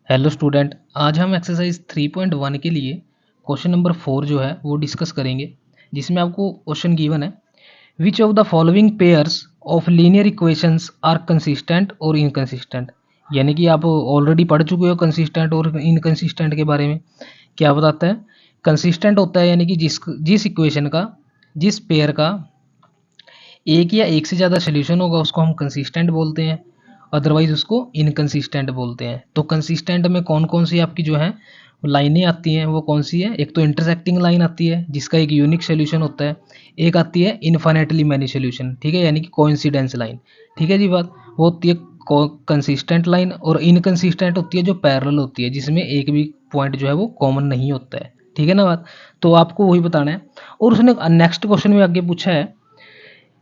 Hello student, आज हम exercise 3.1 के लिए क्वेश्चन नंबर 4 जो है वो डिस्कस करेंगे, जिसमें आपको क्वेश्चन गिवन है which of the following pairs of linear equations are consistent और इनकंसिस्टेंट। यानी कि आप ऑलरेडी पढ़ चुके हो कंसिस्टेंट और इनकंसिस्टेंट के बारे में। क्या बताता है? कंसिस्टेंट होता है यानी कि जिस इक्वेशन का, जिस पेयर का एक या एक से ज़्यादा सोल्यूशन होगा उसको हम कंसिस्टेंट बोलते हैं, अदरवाइज उसको इनकंसिस्टेंट बोलते हैं। तो कंसिस्टेंट में कौन कौन सी आपकी जो है लाइनें आती हैं वो कौन सी है? एक तो इंटरसेक्टिंग लाइन आती है जिसका एक यूनिक सोल्यूशन होता है, एक आती है इन्फाइनेटली मैनी सोल्यूशन, ठीक है, यानी कि कोइंसिडेंस लाइन। ठीक है जी बात, वो होती है कंसिस्टेंट लाइन, और इनकंसिस्टेंट होती है जो पैरेलल होती है जिसमें एक भी पॉइंट जो है वो कॉमन नहीं होता है। ठीक है ना बात? तो आपको वही बताना है। और उसने नेक्स्ट क्वेश्चन में आगे पूछा है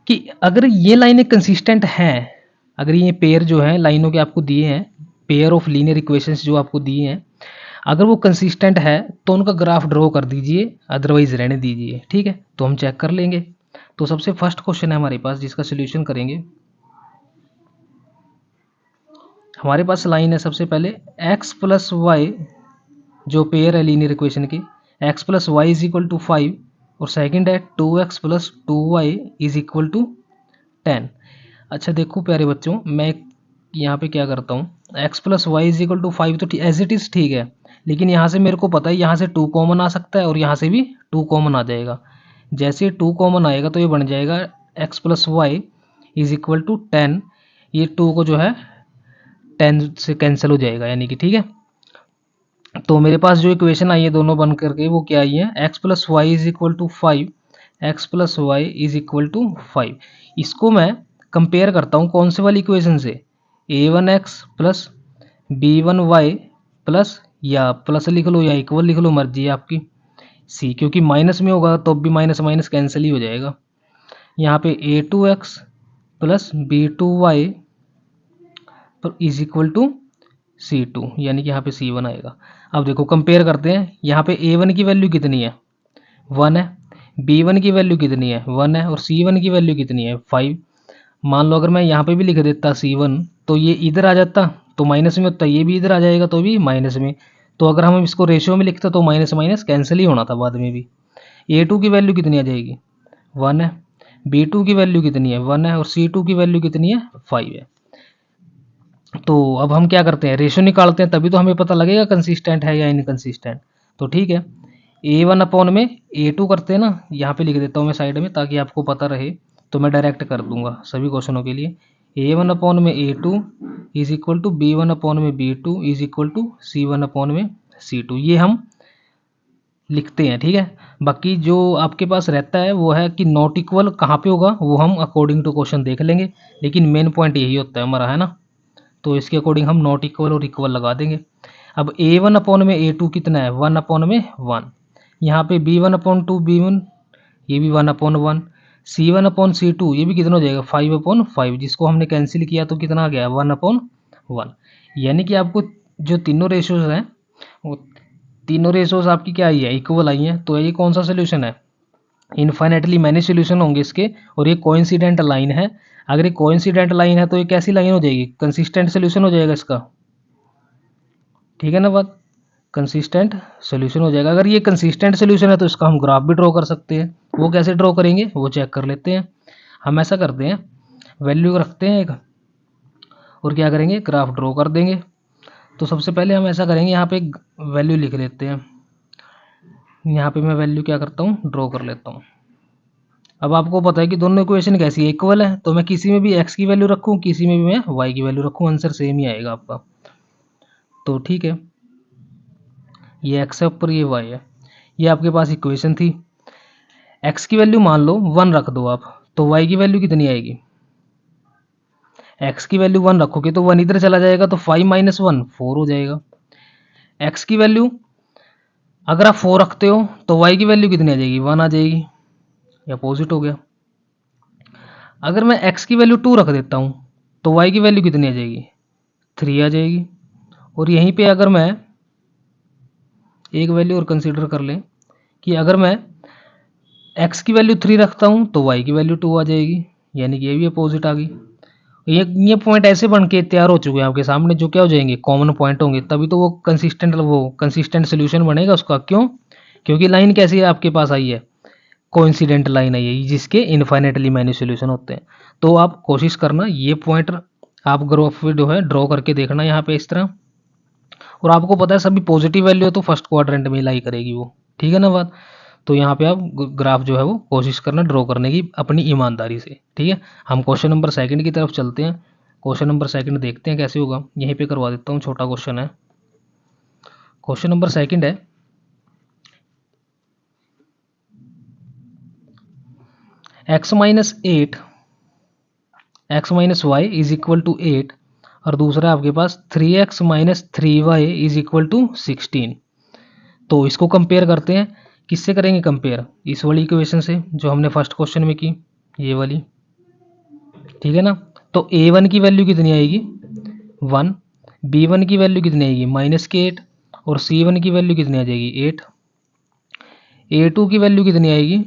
कि अगर ये लाइनें कंसिस्टेंट हैं, अगर ये पेयर जो है लाइनों के आपको दिए हैं, पेयर ऑफ लीनियर इक्वेशंस जो आपको दिए हैं, अगर वो कंसिस्टेंट है तो उनका ग्राफ ड्रॉ कर दीजिए, अदरवाइज रहने दीजिए। ठीक है, तो हम चेक कर लेंगे। तो सबसे फर्स्ट क्वेश्चन है हमारे पास जिसका सोल्यूशन करेंगे। हमारे पास लाइन है सबसे पहले x प्लस वाई, जो पेयर है लीनियर इक्वेशन की, x plus y is equal to 5, और सेकंड है 2x plus 2y is equal to 10। अच्छा देखो प्यारे बच्चों, मैं यहाँ पे क्या करता हूँ, x plus y is equal to 5 तो एज इट इज़ ठीक है, लेकिन यहाँ से मेरे को पता है यहाँ से 2 कॉमन आ सकता है और यहाँ से भी 2 कॉमन आ जाएगा। जैसे 2 कॉमन आएगा तो ये बन जाएगा x plus y is equal to 10। ये 2 को जो है 10 से कैंसिल हो जाएगा, यानी कि ठीक है। तो मेरे पास जो इक्वेशन आई है दोनों बन करके वो क्या आई है, x plus y is equal to 5, x plus y is equal to 5। इसको मैं कंपेयर करता हूँ कौन से वाली इक्वेशन से, a1x प्लस b1y प्लस, या प्लस लिख लो या इक्वल लिख लो, मर्जी है आपकी, c, क्योंकि माइनस में होगा तो भी माइनस माइनस कैंसिल ही हो जाएगा। यहाँ पे a2x plus b2y is equal to C2, यानी कि यहाँ पे C1 आएगा। अब देखो कंपेयर करते हैं, यहाँ पे A1 की वैल्यू कितनी है, 1 है, B1 की वैल्यू कितनी है, 1 है, और C1 की वैल्यू कितनी है, 5। मान लो अगर मैं यहाँ पे भी लिख देता C1 तो ये इधर आ जाता तो माइनस में होता, ये भी इधर आ जाएगा तो भी माइनस में। तो अगर हम इसको रेशियो में लिखते तो माइनस माइनस कैंसिल ही होना था बाद में भी। A2 की वैल्यू कितनी आ जाएगी, 1 है, B2 की वैल्यू कितनी है, 1 है, और C2 की वैल्यू कितनी है, 5 है। तो अब हम क्या करते हैं, रेशो निकालते हैं, तभी तो हमें पता लगेगा कंसिस्टेंट है या इनकंसिस्टेंट। तो ठीक है, A1 अपॉन में A2 करते हैं ना, यहाँ पे लिख देता हूँ मैं साइड में ताकि आपको पता रहे। तो मैं डायरेक्ट कर दूंगा सभी क्वेश्चनों के लिए। A1 अपॉन में A2 is equal to B1 upon में B2 is equal to C1 upon में C2, ये हम लिखते हैं। ठीक है, बाकी जो आपके पास रहता है वो है कि नॉट इक्वल कहाँ पे होगा वो हम अकॉर्डिंग टू क्वेश्चन देख लेंगे, लेकिन मेन पॉइंट यही होता है हमारा, है ना। तो इसके अकॉर्डिंग हम नॉट इक्वल और इक्वल लगा देंगे। अब A1 अपॉन में A2 कितना है, 1 अपॉन में 1। यहाँ पे B1 अपॉन 2 B1, ये भी 1 अपॉन 1। C1 अपॉन C2 ये भी कितना हो जाएगा, 5 अपॉन 5, जिसको हमने कैंसिल किया तो कितना आ गया, 1 अपॉन 1। यानी कि आपको जो तीनों रेशोज हैं वो तीनों रेशोज आपकी क्या आई है, इक्वल आई हैं। तो ये कौन सा सोल्यूशन है, इनफाइनेटली मैनी सोल्यूशन होंगे इसके, और ये कोइंसिडेंट लाइन है। अगर ये कोइंसिडेंट लाइन है तो ये कैसी लाइन हो जाएगी, कंसिस्टेंट सोल्यूशन हो जाएगा इसका। ठीक है ना बात, कंसिस्टेंट सोल्यूशन हो जाएगा। अगर ये कंसिस्टेंट सोल्यूशन है तो इसका हम ग्राफ भी ड्रॉ कर सकते हैं। वो कैसे ड्रॉ करेंगे वो चेक कर लेते हैं। हम ऐसा करते हैं, वैल्यू रखते हैं एक, और क्या करेंगे, ग्राफ ड्रॉ कर देंगे। तो सबसे पहले हम ऐसा करेंगे, यहाँ पे वैल्यू लिख लेते हैं। यहाँ पे मैं वैल्यू क्या करता हूँ, ड्रॉ कर लेता हूँ। अब आपको पता है कि दोनों इक्वेशन कैसी है, इक्वल है, तो मैं किसी में भी x की वैल्यू रखूँ, किसी में भी मैं y की वैल्यू रखूँ, आंसर सेम ही आएगा आपका। तो ठीक है, ये x है ऊपर, ये y है, ये आपके पास इक्वेशन थी। x की वैल्यू मान लो 1 रख दो आप, तो y की वैल्यू कितनी आएगी, x की वैल्यू 1 रखोगे तो 1 इधर चला जाएगा तो 5 माइनस 1 4 हो जाएगा। x की वैल्यू अगर आप 4 रखते हो तो y की वैल्यू कितनी आ जाएगी, 1 आ जाएगी, या अपोजिट हो गया। अगर मैं x की वैल्यू 2 रख देता हूँ तो y की वैल्यू कितनी आ जाएगी, 3 आ जाएगी। और यहीं पे अगर मैं एक वैल्यू और कंसीडर कर लें कि अगर मैं x की वैल्यू 3 रखता हूँ तो y की वैल्यू 2 आ जाएगी, यानी कि ये भी अपोजिट आ गई। ये पॉइंट ऐसे बन के तैयार हो चुके हैं आपके सामने, जो क्या हो जाएंगे, कॉमन पॉइंट होंगे, तभी तो वो कंसिस्टेंट सोल्यूशन बनेगा उसका। क्यों? क्योंकि लाइन कैसी है आपके पास आई है, कोइंसिडेंट लाइन आई है, जिसके इनफाइनेटली मैनी सोल्यूशन होते हैं। तो आप कोशिश करना ये पॉइंट आप ग्राफ जो है ड्रॉ करके देखना यहाँ पे इस तरह, और आपको पता है सभी पॉजिटिव वैल्यू है तो फर्स्ट क्वाड्रेंट में लाई करेगी वो, ठीक है ना बात। तो यहाँ पे आप ग्राफ जो है वो कोशिश करना ड्रॉ करने की अपनी ईमानदारी से, ठीक है। हम क्वेश्चन नंबर सेकंड की तरफ चलते हैं। क्वेश्चन नंबर सेकंड देखते हैं कैसे होगा, यहीं पे करवा देता हूँ, छोटा क्वेश्चन है। क्वेश्चन नंबर सेकंड है, x minus 8 x minus y is equal to 8, और दूसरा आपके पास 3x minus 3y is equal to 16। तो इसको कंपेयर करते हैं। किससे करेंगे कंपेयर? इस वाली इक्वेशन से जो हमने फर्स्ट क्वेश्चन में की, ये वाली, ठीक है ना। तो a1 की वैल्यू कितनी आएगी 1, b1 की वैल्यू कितनी आएगी माइनस के 8, और c1 की वैल्यू कितनी आ जाएगी 8, a2 की वैल्यू कितनी आएगी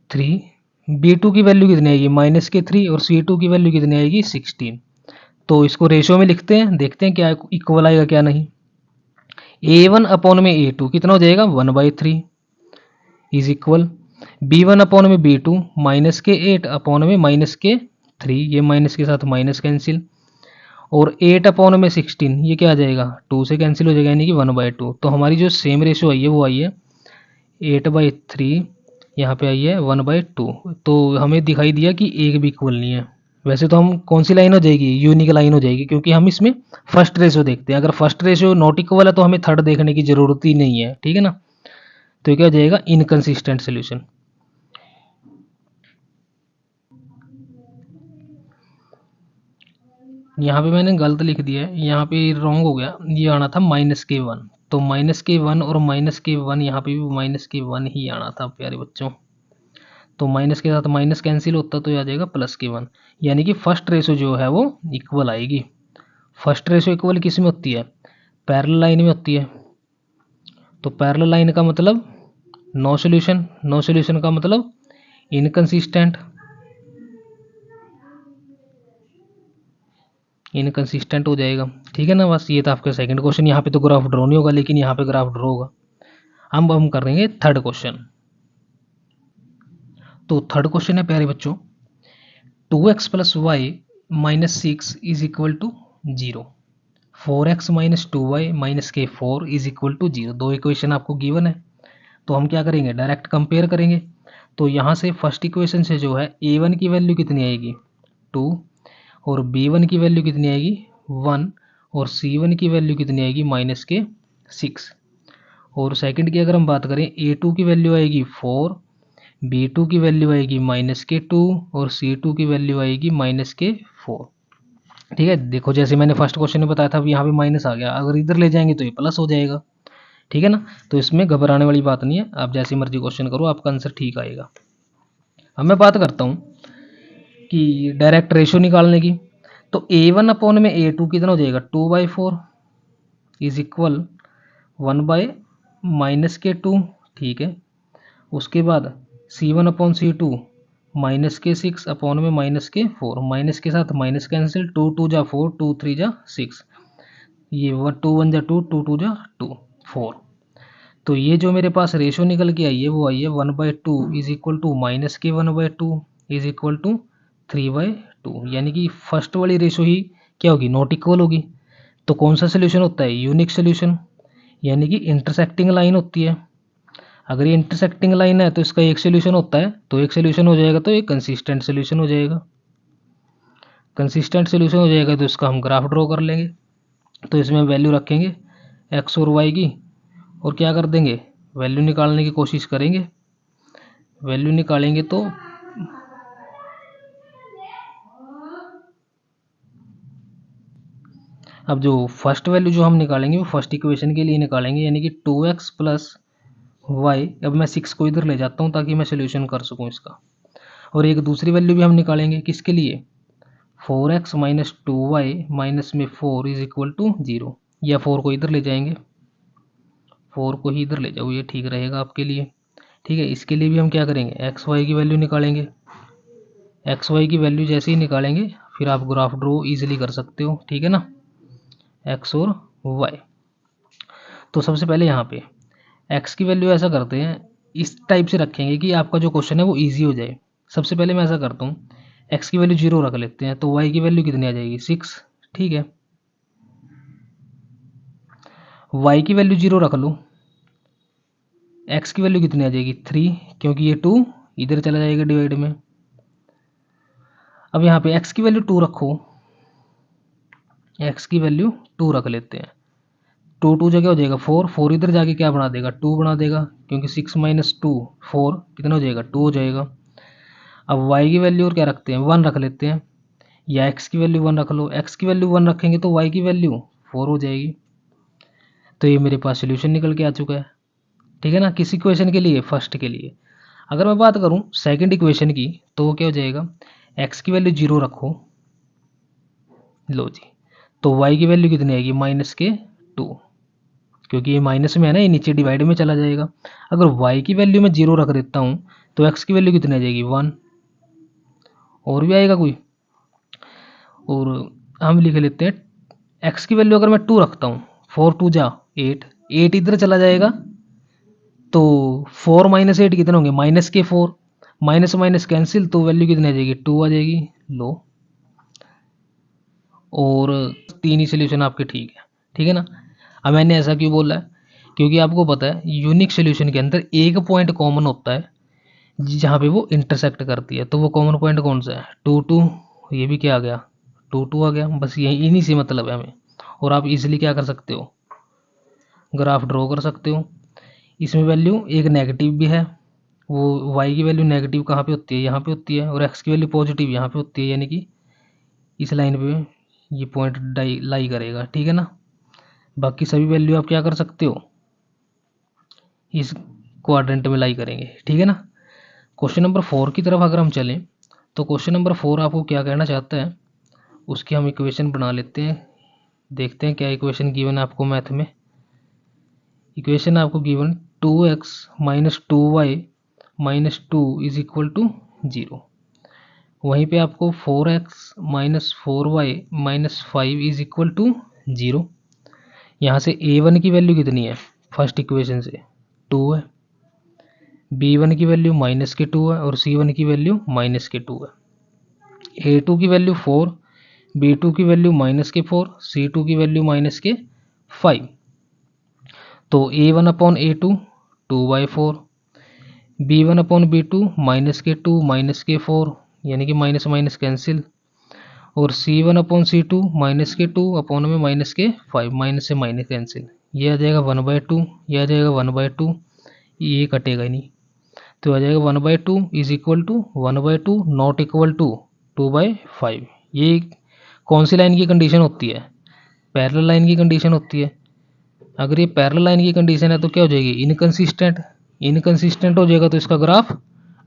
3, b2 की वैल्यू कितनी आएगी माइनस के 3, और c2 की वैल्यू कितनी आएगी 16। तो इसको रेशियो में लिखते हैं, देखते हैं क्या इक्वल आएगा क्या नहीं। a1 अपॉन में a2 कितना हो जाएगा 1/3 इज इक्वल b1 अपॉन में b2 माइनस के 8 अपॉन में माइनस के 3, ये माइनस के साथ माइनस कैंसिल, और 8 अपॉन में 16 ये क्या आ जाएगा 2 से कैंसिल हो जाएगा, यानी कि 1/2। तो हमारी जो सेम रेशियो आई है वो आई है 8/3, यहाँ पे आई है 1/2। तो हमें दिखाई दिया कि एक भी इक्वल नहीं है। वैसे तो हम कौन सी लाइन हो जाएगी, यूनिक लाइन हो जाएगी, क्योंकि हम इसमें फर्स्ट रेशियो देखते हैं। अगर फर्स्ट रेशियो नॉट इक्वल है तो हमें थर्ड देखने की जरूरत ही नहीं है, ठीक है ना। तो ये क्या हो जाएगा इनकंसिस्टेंट सोल्यूशन। यहाँ पे मैंने गलत लिख दिया है, यहाँ पे रॉन्ग हो गया, ये आना था -k1। तो -k1 और -k1, यहाँ पे भी -k1 ही आना था प्यारे बच्चों। तो माइनस के साथ माइनस कैंसिल होता तो ये आ जाएगा +k1, यानी कि फर्स्ट रेशो जो है वो इक्वल आएगी। फर्स्ट रेशो इक्वल किस में होती है, पैरेलल लाइन में होती है। तो पैरेलल लाइन का मतलब नो सॉल्यूशन, नो सॉल्यूशन का मतलब इनकंसिस्टेंट, इनकंसिस्टेंट हो जाएगा, ठीक है ना। बस ये था आपका सेकंड क्वेश्चन। यहाँ पे तो ग्राफ ड्रॉ नहीं होगा, लेकिन यहाँ पे ग्राफ ड्रॉ होगा। हम करेंगे थर्ड क्वेश्चन। तो थर्ड क्वेश्चन है प्यारे बच्चों, 2x plus y minus 6 is equal to 0, 4x minus 2y minus के 4 इज इक्वल टू 0। दो इक्वेशन आपको गिवन है, तो हम क्या करेंगे डायरेक्ट कंपेयर करेंगे। तो यहाँ से फर्स्ट इक्वेशन से जो है a1 की वैल्यू कितनी आएगी 2, और b1 की वैल्यू कितनी आएगी 1, और c1 की वैल्यू कितनी आएगी माइनस के 6। और सेकंड की अगर हम बात करें, a2 की वैल्यू आएगी 4, b2 की वैल्यू आएगी माइनस के 2, और c2 की वैल्यू आएगी माइनस के 4। ठीक है, देखो जैसे मैंने फर्स्ट क्वेश्चन में बताया था, अब यहाँ पे माइनस आ गया, अगर इधर ले जाएंगे तो ये प्लस हो जाएगा, ठीक है ना। तो इसमें घबराने वाली बात नहीं है, आप जैसी मर्जी क्वेश्चन करो, आपका आंसर ठीक आएगा। अब मैं बात करता हूँ कि डायरेक्ट रेशियो निकालने की। तो a1 अपॉन में a2 कितना हो जाएगा 2/4 इज इक्वल 1/-2, ठीक है। उसके बाद c1 अपॉन c2 माइनस के 6 अपॉन में माइनस के 4, माइनस के साथ माइनस कैंसिल, 2 2 जा 4, 2 3 जा 6, ये 2 1 जा 2, 2 2 जा 2, 4। तो ये जो मेरे पास रेशो निकल के आई है वो आई है 1/2 इज इक्वल टू माइनस के 1/2 इज इक्वल टू 3/2, यानी कि फर्स्ट वाली रेशो ही क्या होगी नॉट इक्वल होगी। तो कौन सा सोल्यूशन होता है यूनिक सोल्यूशन, यानी कि इंटरसेक्टिंग लाइन होती है। अगर ये इंटरसेक्टिंग लाइन है तो इसका एक सोल्यूशन होता है, तो एक सोल्यूशन हो जाएगा तो एक कंसिस्टेंट सोल्यूशन हो जाएगा। कंसिस्टेंट सोल्यूशन हो जाएगा तो इसका हम ग्राफ ड्रॉ कर लेंगे। तो इसमें वैल्यू रखेंगे एक्स और वाई की, और क्या कर देंगे वैल्यू निकालने की कोशिश करेंगे। वैल्यू निकालेंगे तो अब जो फर्स्ट वैल्यू जो हम निकालेंगे वो फर्स्ट इक्वेशन के लिए निकालेंगे, यानी कि 2x प्लस वाई। अब मैं 6 को इधर ले जाता हूँ ताकि मैं सोल्यूशन कर सकूँ इसका। और एक दूसरी वैल्यू भी हम निकालेंगे किसके लिए 4x माइनस 2y माइनस में 4 इज इक्वल टू 0, या 4 को इधर ले जाएंगे, 4 को ही इधर ले जाओ, ये ठीक रहेगा आपके लिए। ठीक है, इसके लिए भी हम क्या करेंगे एक्स वाई की वैल्यू निकालेंगे। एक्स वाई की वैल्यू जैसे ही निकालेंगे फिर आप ग्राफ ड्रॉ ईजिली कर सकते हो, ठीक है ना, एक्स और वाई। तो सबसे पहले यहाँ पे एक्स की वैल्यू ऐसा करते हैं, इस टाइप से रखेंगे कि आपका जो क्वेश्चन है वो ईजी हो जाए। सबसे पहले मैं ऐसा करता हूँ, एक्स की वैल्यू 0 रख लेते हैं, तो वाई की वैल्यू कितनी आ जाएगी 6, ठीक है। वाई की वैल्यू 0 रख लो, एक्स की वैल्यू कितनी आ जाएगी 3, क्योंकि ये 2 इधर चला जाएगा डिवाइड में। अब यहाँ पे एक्स की वैल्यू 2 रखो, एक्स की वैल्यू 2 रख लेते हैं, 2 जगह हो जाएगा 4, 4 इधर जाके क्या बना देगा 2 बना देगा, क्योंकि 6 माइनस 2 4 कितना हो जाएगा 2 हो जाएगा। अब y की वैल्यू और क्या रखते हैं 1 रख लेते हैं, या x की वैल्यू 1 रख लो, x की वैल्यू 1 रखेंगे तो y की वैल्यू 4 हो जाएगी। तो ये मेरे पास सोल्यूशन निकल के आ चुका है, ठीक है ना, किस इक्वेशन के लिए, फर्स्ट के लिए। अगर मैं बात करूं सेकंड इक्वेशन की तो वो क्या हो जाएगा, x की वैल्यू 0 रखो, लो जी, तो y की वैल्यू कितनी आएगी -2, क्योंकि ये माइनस में है ना, ये नीचे डिवाइड में चला जाएगा। अगर y की वैल्यू मैं 0 रख देता हूँ तो x की वैल्यू कितनी आ जाएगी 1, और भी आएगा कोई, और हम लिख लेते हैं x की वैल्यू अगर मैं 2 रखता हूँ, 4 2 जा 8, 8 इधर चला जाएगा, तो 4 माइनस 8 कितने होंगे -4, माइनस माइनस कैंसिल, तो वैल्यू कितनी आ जाएगी 2 आ जाएगी, लो। और 3 ही सोल्यूशन आपके ठीक है ना। अब मैंने ऐसा क्यों बोला है, क्योंकि आपको पता है यूनिक सोल्यूशन के अंदर एक पॉइंट कॉमन होता है जहाँ पे वो इंटरसेक्ट करती है, तो वो कॉमन पॉइंट कौन सा है 2 2, ये भी क्या आ गया 2 2 आ गया, बस यही इन्हीं से मतलब है हमें। और आप इजीली क्या कर सकते हो, ग्राफ ड्रॉ कर सकते हो। इसमें वैल्यू एक नेगेटिव भी है, वो y की वैल्यू नेगेटिव कहाँ पे होती है, यहाँ पे होती है, और x की वैल्यू पॉजिटिव यहाँ पे होती है, यानी कि इस लाइन पे ये पॉइंट लाई करेगा, ठीक है ना। बाकी सभी वैल्यू आप क्या कर सकते हो, इस क्वाड्रेंट में लाई करेंगे, ठीक है ना। क्वेश्चन नंबर 4 की तरफ अगर हम चलें तो क्वेश्चन नंबर 4 आपको क्या कहना चाहता है, उसकी हम इक्वेशन बना लेते हैं, देखते हैं क्या इक्वेशन गिवन है आपको मैथ में। इक्वेशन आपको given 2x minus 2y minus 2 is equal to 0। वहीं पे आपको 4x minus 4y minus 5 is equal to 0। यहाँ से a1 की वैल्यू कितनी है, फर्स्ट इक्वेशन से 2 है, b1 की वैल्यू -2 है, और c1 की वैल्यू -2 है। a2 की वैल्यू 4, b2 की वैल्यू -4, c2 की वैल्यू -5। तो a1 upon a2 2/4, b1 upon b2 -2 -4, यानी कि माइनस माइनस कैंसिल, और c1 अपॉन c2 -2 अपॉन में -5, माइनस से माइनस कैंसिल, ये आ जाएगा 1/2, ये आ जाएगा 1/2, ये कटेगा ही नहीं, तो आ जाएगा 1/2 is equal to 1/2 not equal to 2/5। ये कौन सी लाइन की कंडीशन होती है, पैरेलल लाइन की कंडीशन होती है। अगर ये पैरेलल लाइन की कंडीशन है तो क्या हो जाएगी इनकंसिस्टेंट, इनकंसिस्टेंट हो जाएगा तो इसका ग्राफ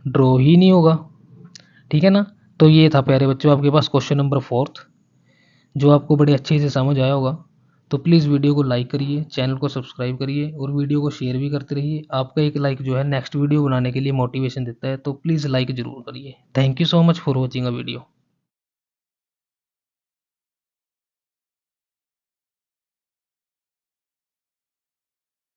ड्रॉ ही नहीं होगा, ठीक है ना। तो ये था प्यारे बच्चों आपके पास क्वेश्चन नंबर 4, जो आपको बड़े अच्छे से समझ आया होगा। तो प्लीज़ वीडियो को लाइक करिए, चैनल को सब्सक्राइब करिए, और वीडियो को शेयर भी करते रहिए। आपका एक लाइक जो है नेक्स्ट वीडियो बनाने के लिए मोटिवेशन देता है, तो प्लीज़ लाइक ज़रूर करिए। Thank you so much for watching a video.